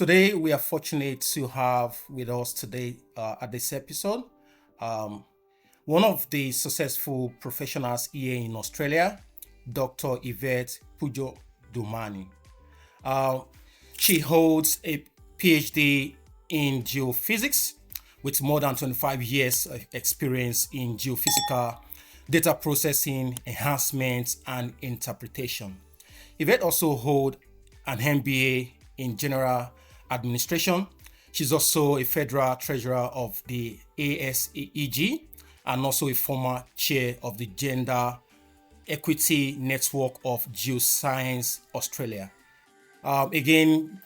today we are fortunate to have with us today at this episode um, one of the successful professionals here in Australia, Dr. Yvette Poudjom. Uh, she holds a PhD in geophysics with more than 25 years of experience in geophysical data processing, enhancement, and interpretation. Yvette also holds an MBA in general administration. She's also a federal treasurer of the ASEG and also a former chair of the Gender Equity Network of Geoscience Australia. Again,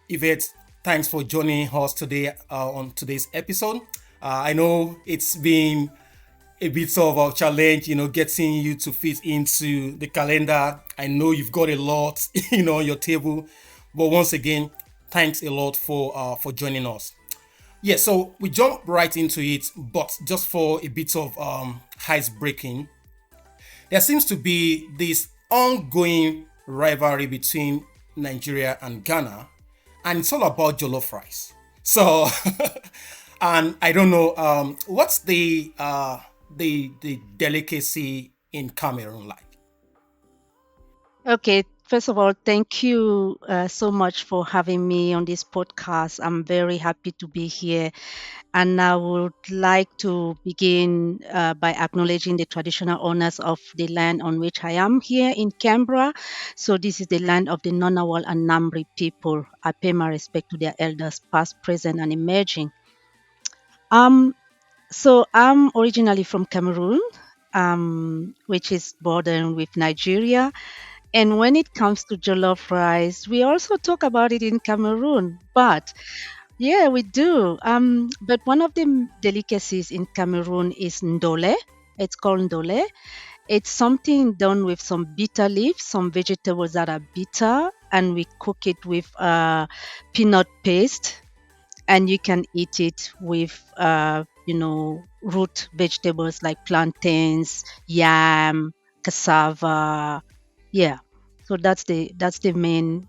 Yvette, thanks for joining us today on today's episode. I know it's been a bit of a challenge, getting you to fit into the calendar. I know you've got a lot, on your table, but once again, thanks a lot for joining us. Yeah, so we jump right into it, but just for a bit of ice breaking, there seems to be this ongoing rivalry between Nigeria and Ghana, and it's all about jollof rice. So, and I don't know, what's the delicacy in Cameroon like? Okay, first of all, thank you so much for having me on this podcast. I'm very happy to be here. And I would like to begin by acknowledging the traditional owners of the land on which I am here in Canberra. So, this is the land of the Nonawal and Namri people. I pay my respect to their elders, past, present, and emerging. Um, so, I'm originally from Cameroon, which is bordering with Nigeria. And when it comes to jollof rice, we also talk about it in Cameroon. But yeah, we do. But one of the delicacies in Cameroon is ndole. It's called ndole. It's something done with some bitter leaves, some vegetables that are bitter, and we cook it with peanut paste. And you can eat it with, root vegetables like plantains, yam, cassava. Yeah. So that's the main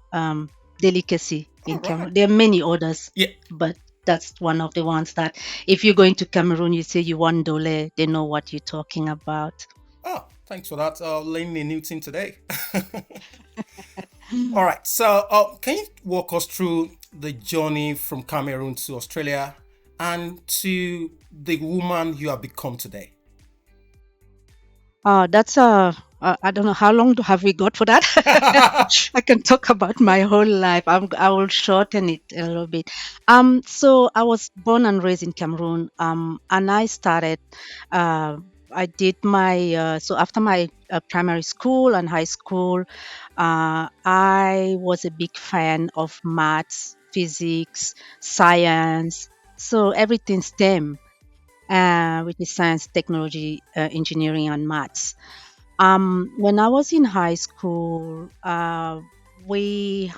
delicacy All in right. Cameroon. There are many others, Yeah. but that's one of the ones that if you're going to Cameroon, you say you want dole, they know what you're talking about. Oh, thanks for that, learning a new thing today. All right. So, can you walk us through the journey from Cameroon to Australia and to the woman you have become today? That's I don't know how long have we got for that. I can talk about my whole life. I will shorten it a little bit. So I was born and raised in Cameroon. And I started. Uh, I did my so after my primary school and high school, I was a big fan of maths, physics, science. So everything STEM, which is science, technology, engineering, and maths. When I was in high school, we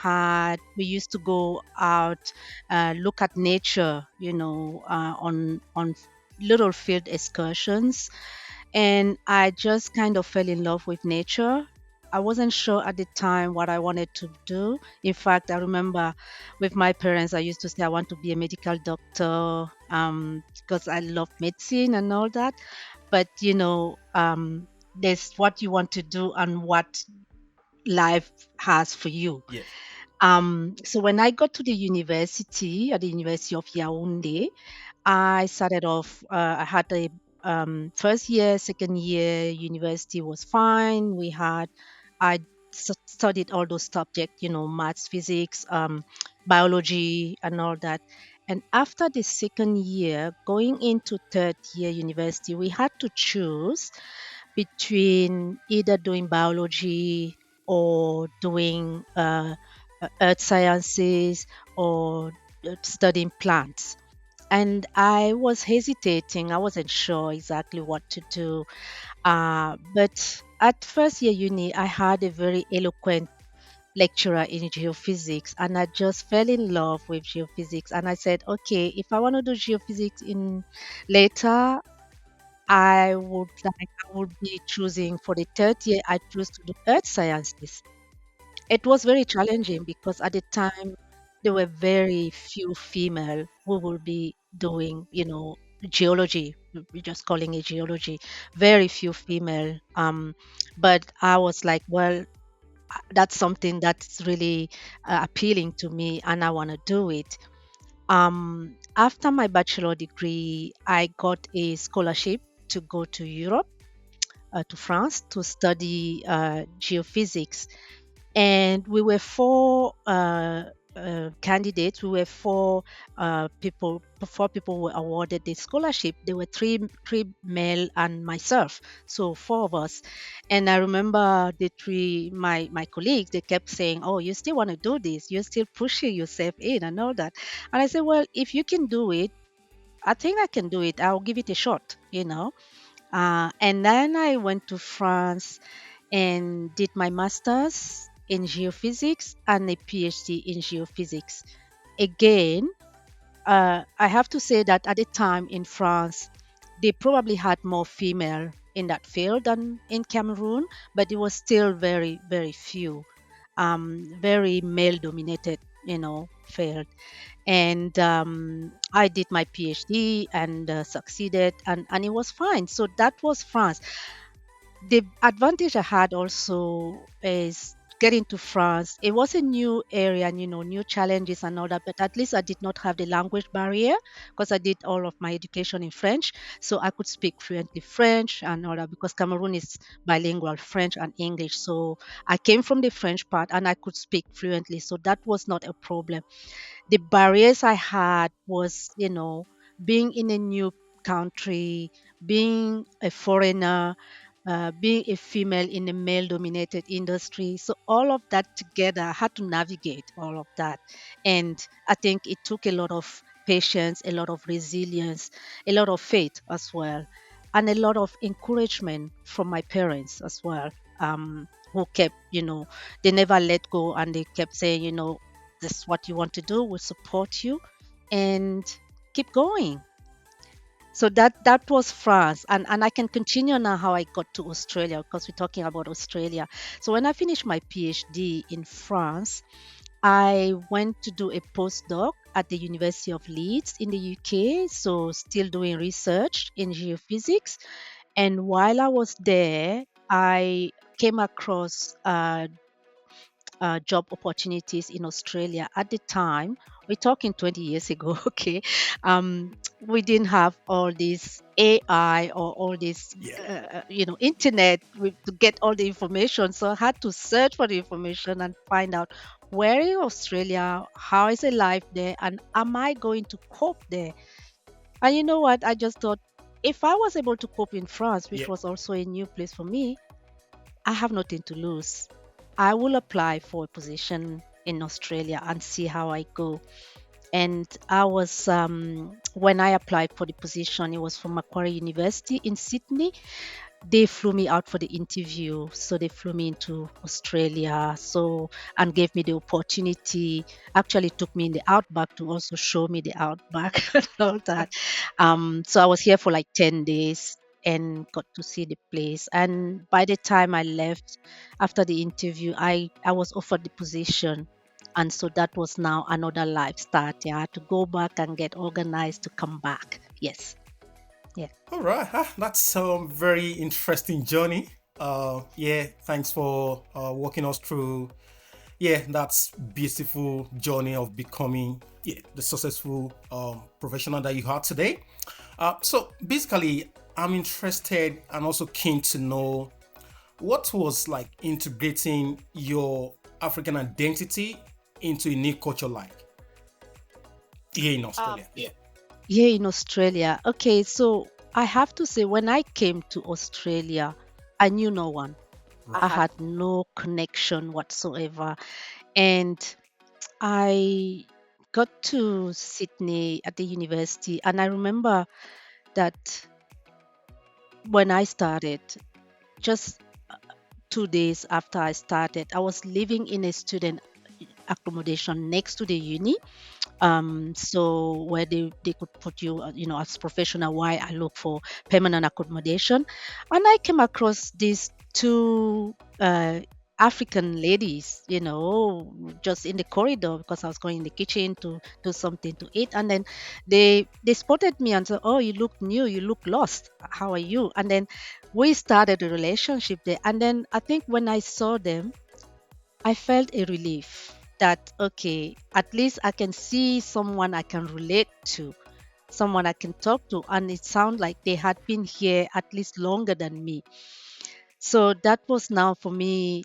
used to go out, look at nature, on little field excursions, and I just kind of fell in love with nature. I wasn't sure at the time what I wanted to do. In fact, I remember with my parents, I used to say I want to be a medical doctor, because I love medicine and all that. But there's what you want to do and what life has for you. Yes. So when I got to the university at the University of Yaoundé, I started off. I had a first year, second year. University was fine. I studied all those subjects, maths, physics, biology, and all that. And after the second year, going into third year university, we had to choose between either doing biology or doing earth sciences or studying plants. And I was hesitating. I wasn't sure exactly what to do. But at first year uni, I had a very eloquent lecturer in geophysics, and I just fell in love with geophysics. And I said, okay, if I want to do geophysics in later, I would be choosing for the third year. I chose to do earth sciences. It was very challenging because at the time there were very few female who will be doing, geology. We're just calling it geology. Very few female. But I was like, well, that's something that's really appealing to me, and I want to do it. After my bachelor degree, I got a scholarship to go to Europe, to France, to study geophysics. And we were four candidates. We were people. Four people were awarded the scholarship. There were three male and myself, so four of us. And I remember the three my colleagues. They kept saying, "Oh, you still want to do this? You're still pushing yourself in and all that." And I said, "Well, if you can do it, I think I can do it. I'll give it a shot." And then I went to France and did my master's in geophysics and a PhD in geophysics. Again, I have to say that at the time in France, they probably had more female in that field than in Cameroon, but it was still very, very few, very male dominated, field. And I did my PhD and succeeded, and it was fine. So that was France. The advantage I had also is getting to France. It was a new area, and new challenges and all that, but at least I did not have the language barrier because I did all of my education in French. So I could speak fluently French and all that because Cameroon is bilingual, French and English. So I came from the French part and I could speak fluently. So that was not a problem. The barriers I had was, being in a new country, being a foreigner, being a female in a male dominated industry. So, all of that together, I had to navigate all of that. And I think it took a lot of patience, a lot of resilience, a lot of faith as well, and a lot of encouragement from my parents as well. Who kept, they never let go and they kept saying, this is what you want to do, we'll support you and keep going. So that was France, and I can continue now how I got to Australia because we're talking about Australia. So when I finished my PhD in France, I went to do a postdoc at the University of Leeds in the UK. So still doing research in geophysics, and while I was there, I came across job opportunities in Australia at the time. We're talking 20 years ago, okay? We didn't have all this AI or all this, Yeah. internet to get all the information. So I had to search for the information and find out where in Australia, how is it life there, and am I going to cope there? And you know what? I just thought if I was able to cope in France, which Yeah. was also a new place for me, I have nothing to lose. I will apply for a position in Australia and see how I go. And I was, when I applied for the position, it was from Macquarie University in Sydney. They flew me out for the interview. So they flew me into Australia. So, and gave me the opportunity, actually took me in the outback to also show me the outback and all that. So I was here for like 10 days and got to see the place. And by the time I left after the interview, I was offered the position. And so that was now another life start. Yeah, I had to go back and get organized to come back. Yes. Yeah. All right. That's a very interesting journey. Yeah. Thanks for walking us through. Yeah, that's beautiful journey of becoming the successful professional that you are today. So basically, I'm interested and also keen to know what was like integrating your African identity into a new culture like here in Australia. Yeah. Here in Australia. Okay, so I have to say, when I came to Australia, I knew no one. I Right. had no connection whatsoever. And I got to Sydney at the university, and I remember that when I started, just 2 days after I started, I was living in a student accommodation next to the uni. So where they could put you, as professional while I look for permanent accommodation. And I came across these two African ladies, just in the corridor because I was going in the kitchen to do something to eat. And then they spotted me and said, "Oh, you look new, you look lost. How are you?" And then we started a relationship there. And then I think when I saw them, I felt a relief that, okay, at least I can see someone I can relate to, someone I can talk to. And it sounded like they had been here at least longer than me. So that was now for me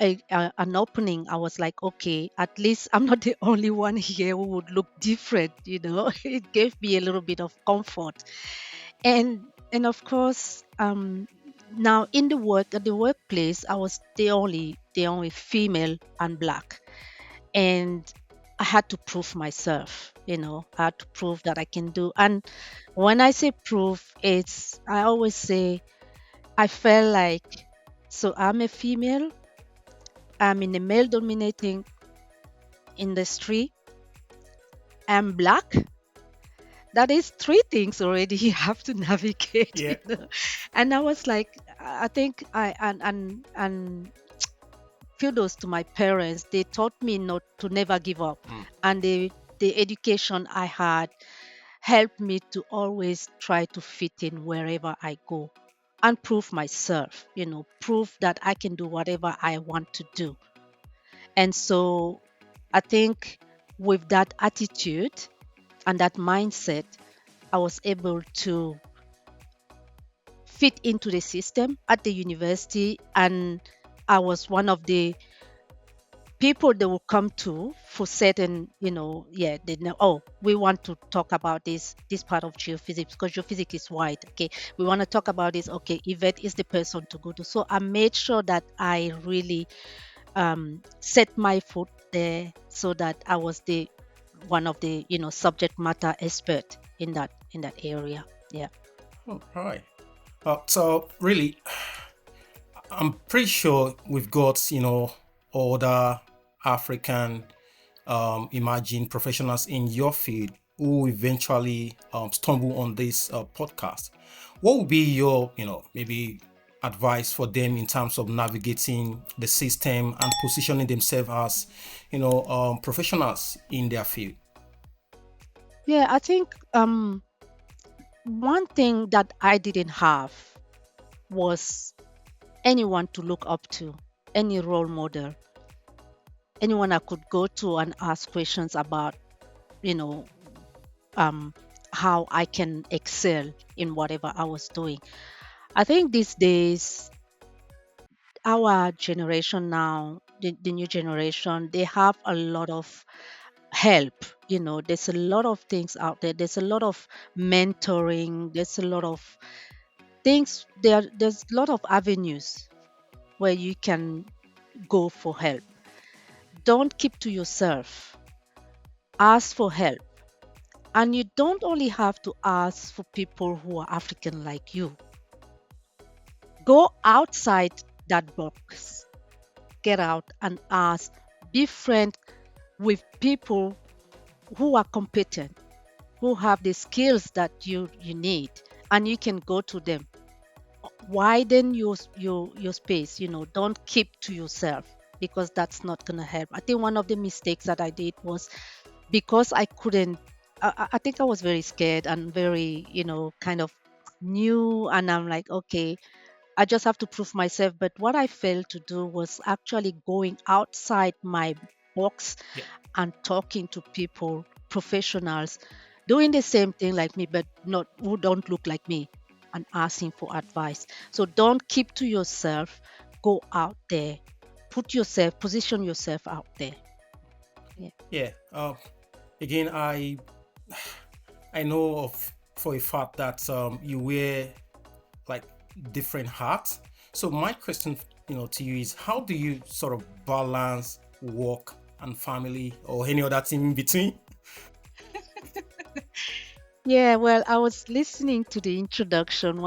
an opening. I was like, okay, at least I'm not the only one here who would look different. It gave me a little bit of comfort. And of course, now in the workplace, I was the only female and black, and I had to prove myself. I had to prove that I can do. And when I say prove, I always say I felt like, so I'm a female, I'm in a male dominating industry, I'm black. That is three things already you have to navigate. Yeah. And I was like, I think and kudos to my parents. They taught me not to never give up. Mm. And the education I had helped me to always try to fit in wherever I go and prove myself, prove that I can do whatever I want to do. And so I think with that attitude and that mindset, I was able to fit into the system at the university. And I was one of the people they will come to for certain, yeah, they know, oh, we want to talk about this part of geophysics because geophysics is wide. Okay, we want to talk about this. Okay, Yvette is the person to go to. So I made sure that I really set my foot there so that I was the one of the subject matter expert in that area. Yeah. All right. So really, I'm pretty sure we've got, other African emerging professionals in your field who eventually stumble on this podcast. What would be your, maybe advice for them in terms of navigating the system and positioning themselves as, professionals in their field? Yeah, I think one thing that I didn't have was anyone to look up to, any role model, anyone I could go to and ask questions about, you know, um, how I can excel in whatever I was doing. I think these days, our generation now, the new generation, they have a lot of help. There's a lot of things out there. There's a lot of mentoring. There's a lot of things there. There's a lot of avenues where you can go for help. Don't keep to yourself. Ask for help. And you don't only have to ask for people who are African like you. Go outside that box. Get out and ask. Be friend with people who are competent, who have the skills that you need, and you can go to them. Widen your space. Don't keep to yourself because that's not gonna help. I think one of the mistakes that I did was because I couldn't. I think I was very scared and very kind of new, and I'm like, okay, I just have to prove myself. But what I failed to do was actually going outside my box Yeah. and talking to people, professionals, doing the same thing like me, but not who don't look like me, and asking for advice. So don't keep to yourself. Go out there, position yourself out there. Yeah. Yeah. Again, I know of for a fact that you wear like different hats. So my question, to you is, how do you sort of balance work and family or any other thing in between? Yeah, well, I was listening to the introduction.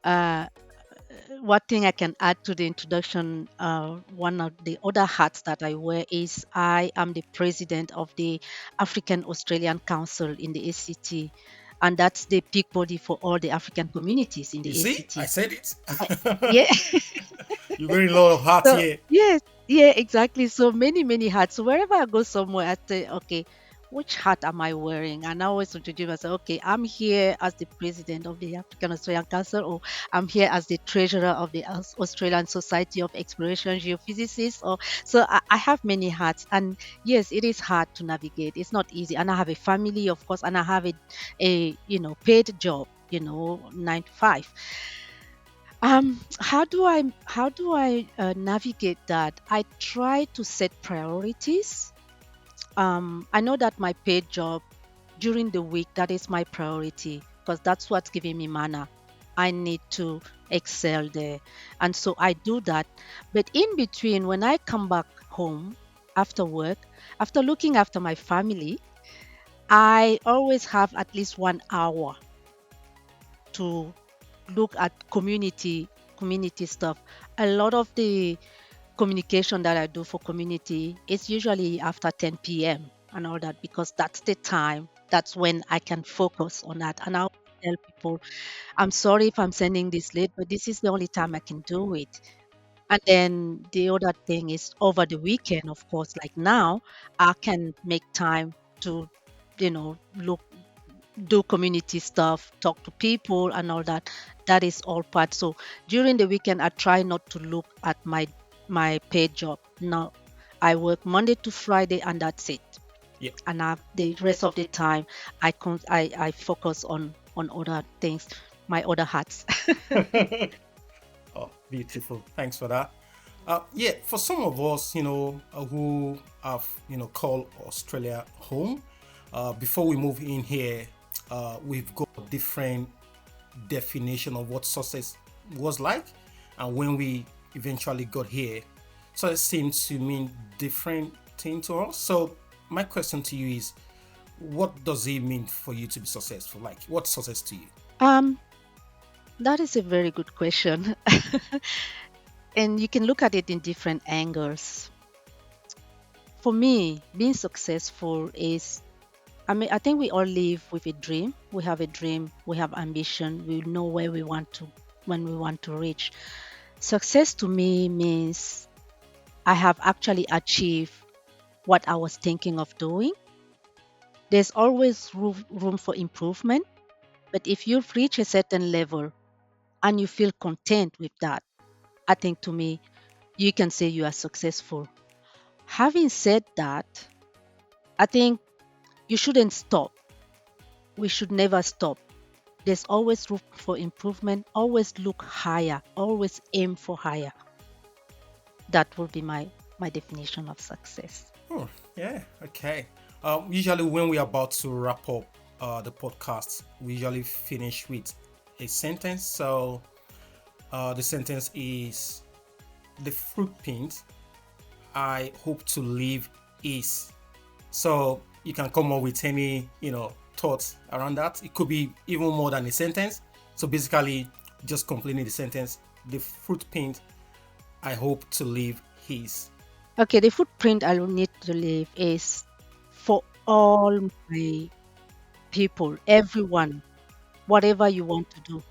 Uh, One thing I can add to the introduction, one of the other hats that I wear is I am the president of the African Australian Council in the ACT, and that's the peak body for all the African communities in You the see, I ACT. said it. Yeah, You're wearing a lot of hats So here. yes, yeah, exactly. So many hats. So wherever I go somewhere, I say, okay, which hat am I wearing? And I always introduce myself. Okay, I'm here as the president of the African Australian Council, or I'm here as the treasurer of the Australian Society of Exploration Geophysicists. Or so I have many hats, and yes, it is hard to navigate. It's not easy, and I have a family, of course, and I have a paid job. 9 to 5. How do I navigate that? I try to set priorities. I know that my paid job during the week, that is my priority because that's what's giving me mana. I need to excel there. And so I do that. But in between, when I come back home after work, after looking after my family, I always have at least 1 hour to look at community stuff. A lot of the communication that I do for community is usually after 10 p.m. and all that because that's the time. That's when I can focus on that. And I'll tell people, I'm sorry if I'm sending this late, but this is the only time I can do it. And then the other thing is over the weekend, of course, like now, I can make time to, look do community stuff, talk to people and all that. That is all part. So during the weekend, I try not to look at my paid job. No, I work Monday to Friday and that's it. Yeah. And the rest of the time, I focus on other things, my other hats. Oh, beautiful. Thanks for that. Yeah, for some of us, who have, called Australia home, before we move in here, we've got a different definition of what success was like. And when we eventually got here, so it seems to mean different thing to us. So my question to you is, what does it mean for you to be successful? Like, what's success to you? um, that is a very good question. And you can look at it in different angles. For me, being successful is, I think we all live with a dream. We have a dream, we have ambition, we know where we want to when we want to reach. Success to me means I have actually achieved what I was thinking of doing. There's always room for improvement, but if you've reached a certain level and you feel content with that, I think to me, you can say you are successful. Having said that, I think you shouldn't stop. We should never stop. There's always room for improvement. Always look higher. Always aim for higher. That will be my definition of success. Oh, yeah, okay. Usually, when we're about to wrap up the podcast, we usually finish with a sentence. So, the sentence is, the footprint I hope to leave is. So, you can come up with any, thoughts around that. It could be even more than a sentence. So, basically, just completing the sentence, the footprint I hope to leave his. Okay, the footprint I will need to leave is for all my people, everyone, whatever you want to do.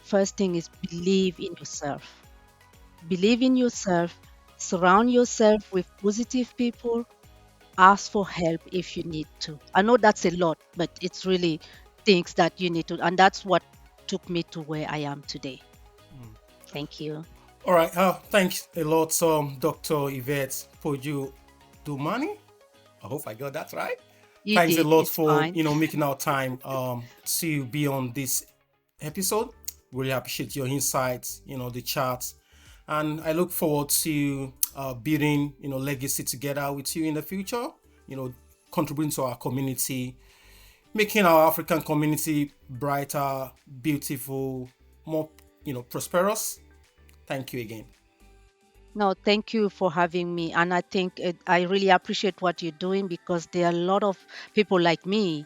First thing is believe in yourself. Believe in yourself. Surround yourself with positive people. Ask for help if you need to. I know that's a lot, but it's really things that you need to, and that's what took me to where I am today. Thank you. All right. Thanks a lot, Dr. Yvette Poudjom. I hope I got that right. You Thanks a did. lot It's for fine. making our time to be on this episode. Really appreciate your insights, the charts, and I look forward to building legacy together with you in the future. Contributing to our community, making our African community brighter, beautiful, more prosperous. Thank you again. No, thank you for having me. And I think I really appreciate what you're doing because there are a lot of people like me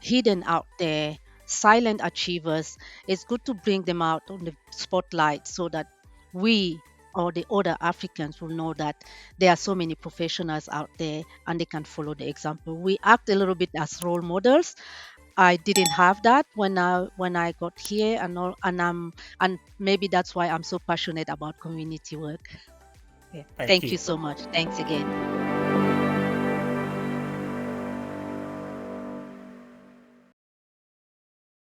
hidden out there, silent achievers. It's good to bring them out on the spotlight so that we or the other Africans will know that there are so many professionals out there and they can follow the example. We act a little bit as role models, I didn't have that when I got here, and maybe that's why I'm so passionate about community work. Yeah. Thank Thank you. you so much. Thanks again.